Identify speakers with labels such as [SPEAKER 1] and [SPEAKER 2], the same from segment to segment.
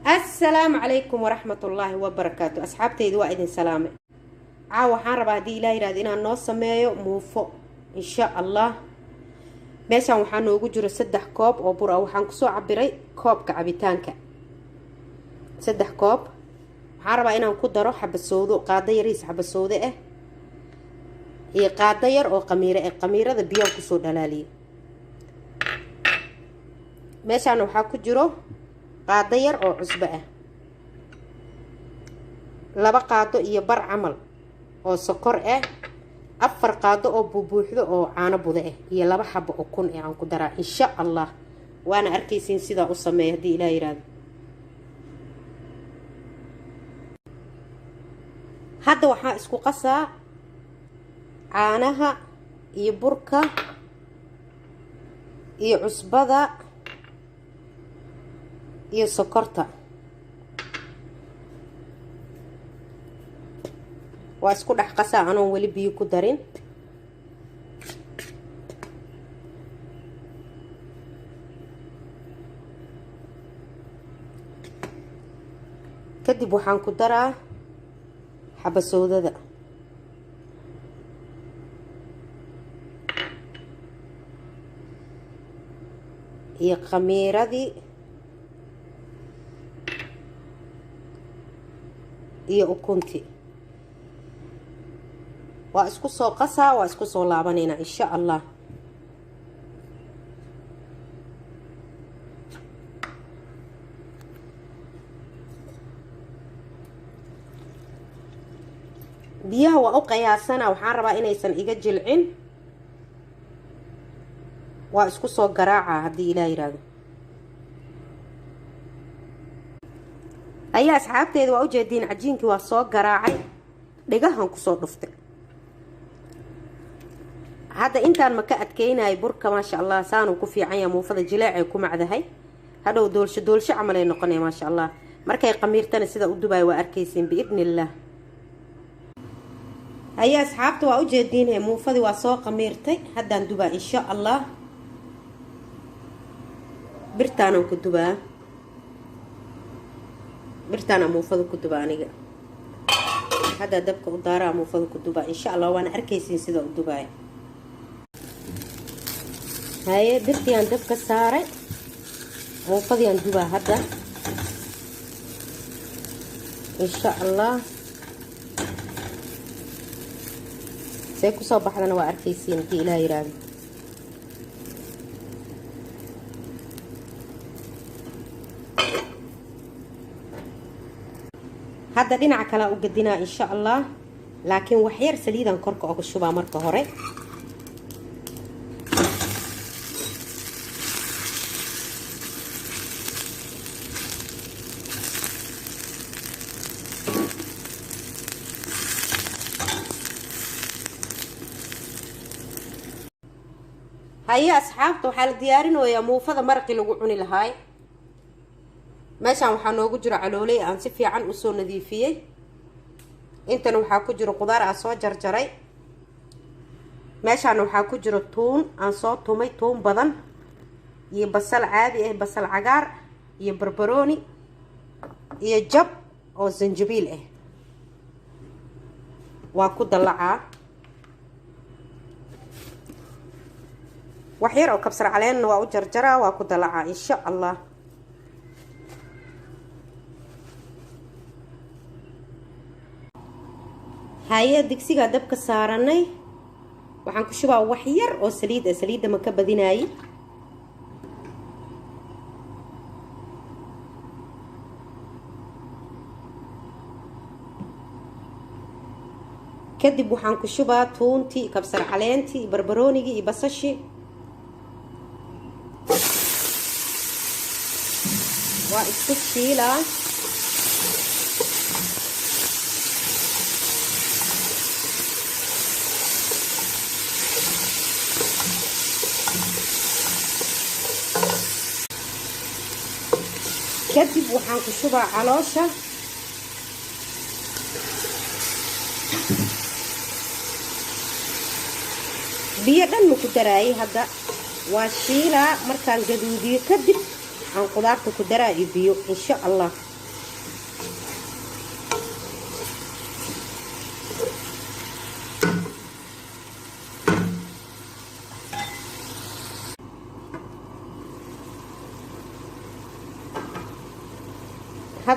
[SPEAKER 1] السلام عليكم ورحمة الله وبركاته. أصحابتي دوا إذن سلامة. waxaan rabaa hadii ilaahay yiraahdo inaan noo sameeyo muufo insha Allah. meeshan waxaa noogu jiro 3 koob oo bur ah. waxaan ku soo cabiray koobka cabitaanka 3 koob. waxaan rabaa inaan ku daro xabasoodo, qaado yariis xabasoodo ah iyo qaado yar oo qamiire ah. qamiirada biyo ku soo dhalaaliyo. meeshan waxaa ku jiro qaado yar oo cusbo ah, 2 qaado iyo bar camal oo sokor ah, 4 qaado oo buubuuxdo oo caano budo ah iyo 2 xabo oo kun aan ku daraa insha Allah. waana arkaysiin sida u sameeyo hadii ilaahay yiraahdo. hadda waxaa isku qasaa caanaha iyo burka iyo cusbada iyo sokorta. waa isku dhex qasaa anoon wali biyo ku darin. kadib waxaan ku daraa xabasoodada iyo khamiiradii iyo ukunti. waa isku soo qasaa, waa isku soo laabanayna insha Allah. biyaha waa u qiyaasana, waxaan rabaa inaysan iga jilcin. waa isku soo garaaca hadii ilaahay yiraahdo. ayaa asxaabteeda waa u jeedin cajiinkii waa soo garaacay, dhigahan ku soo dhuftay. hadda intaan ma ka adkeynay burka ma sha Allah saanu ku fiican yahay. muufada jileecay ku macdahay, hadhow doolsho camal ay noqonay ma sha Allah. markay qamiirtana sida u dubay waa arkaysiin biidnillah. ayaa asxaabta waa u jeedin muufadii waa soo qamiirtay, haddaan dubaa insha Allah. birtaan ku dubaa, birtaan muufada ku dubaa aniga. hadda dabka u daaraa muufada ku dubaa insha Allah. waana arkaysiin sida u dubay. haye birtaan dabka saaray, muufadiyaan dubaa hadda insha Allah. say ku soo baxdana waa arkaysiin hadii ilaahay yiraahdo. hadda dhinaca kale u gadinaa insha Allah, laakiin wax yar saliidan korka uga shubaa marka hore. haye asxaabta waxaa la diyaarinayaa muufada maraqii lagu cuni lahaay. meeshan waxaa noogu jiro calooley aan si fiican u soo nadiifiyay. intan waxaa ku jiro qudaar aan soo jarjaray. meeshan waxaa ku jiro tuun aan soo tumay, tuun badan iyo basal caadi ah, basal cagaar iyo barbarooni iyo jab oo zanjabiil ah. waa ku dalacaa wax yar oo kabsar caleen waa u jarjaraa, waa ku dalacaa insha Allah. haye digsiga dabka saaranay, waxaan ku shubaa wax yar oo saliid ah. saliidda ma ka badinaayay. kadib waxaan ku shubaa tuuntii, kabsar caleentii, barbaroonigii iyo basashii. waa isku shiilaa. kadib waxaan ku shubaa caloosha. biyo dhan ma ku daraayay hadda. waa shiilaa markaan gaduudiyo kadib aan qudaarta ku daraa iyo biyo insha Allah.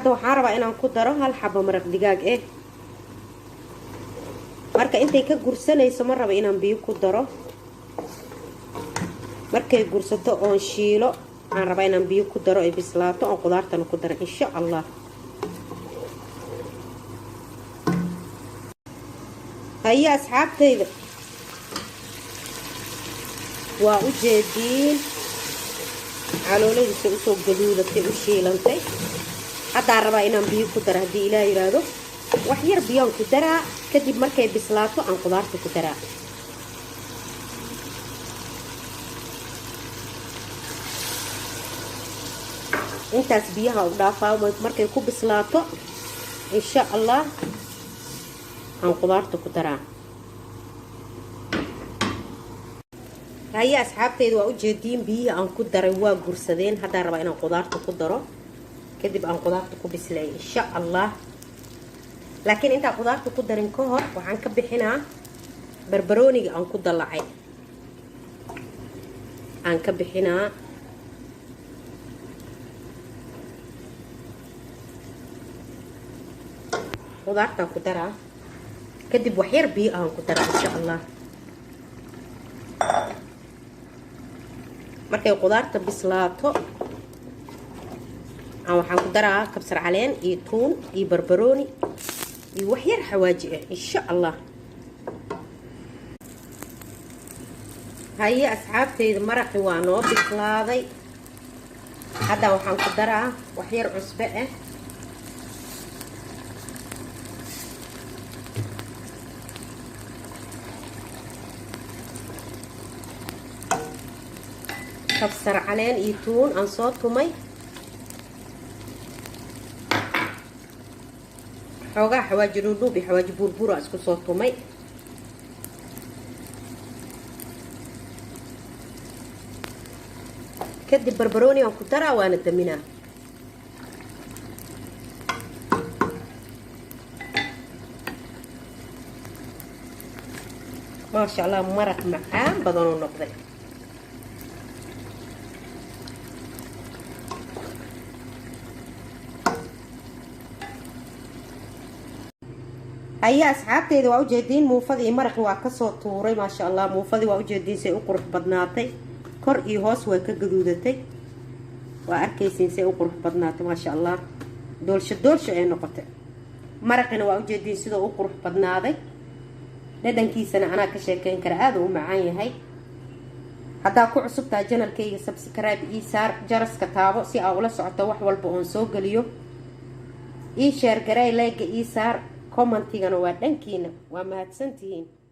[SPEAKER 1] hadda waxaan rabaa inaan ku daro hal xabo maraq digaag ah. marka intay ka gursanayso ma raba inaan biyo ku daro. markay gursato oon shiilo aan rabaa inaan biyo ku daro ay bislaato oo qudaartana ku daro insha Allah. هيا أصحابتي وأجدين على ولد سوق جدودة وشيلنتي حتى عربا إنهم بيو كتر هدي إلى يرادو وحير بيون كترها كدب مركي بسلاطو عن قدارتو كترها. انت اسبيها ودافا ومركي كوب بسلاطو إن شاء الله عن قدارتو كترها. هيا أصحابتي وأجدين بيه عن كدر waa gursadeen hadda raba inaan qudaarta ku daro kadib aan qudaarta ku bislay insha Allah. laakiin inta qudaarta ku darin ka hor waxaan ka bixinaa barbarooniga aan ku dalacay aan ka bixinaa qudaarta ku daraa kadib wax yar biyo aan ku daraa insha Allah. markay qudaarta bislaato aan waxaan ku daraa kabsar caleen iyo tuun iyo barbarooni iyo wax yar xawaaji ah insha Allah. هيا أصحابتي مرقي waa noo bislaaday hadda waxaan ku daraa wax yar cusbo ah kabsar caleen iyo tuun aan soo tumay xoogaa xawaaji dhudhuub iyo xawaaji burbur aan isku soo tumay kadib barbarooni aan ku daraa waana daminaa. ما شاء الله مرق macaan badan oo noqday. هيا أصحابتي وأوجدين موفدي مرق وعكسو طوري ما شاء الله موفدي وأوجدين سي أقرح بدناتي كور إيهوس وكجدودتي وأركيسين سي أقرح بدناتي ما شاء الله دولش أي نقطة مرقنا وأوجدين سي أقرح بدناتي لدن كيسنا أنا كشيكين كرهاد ومعاي هاي حتى كو عصبتها جنال كي سبسكرايب إيسار جرس كتابو سي أولا سعطة وحوال بقون سوق اليوم إي شير قراي لايك إيسار كومنتيغان waa dhankiina waa mahadsantihiin.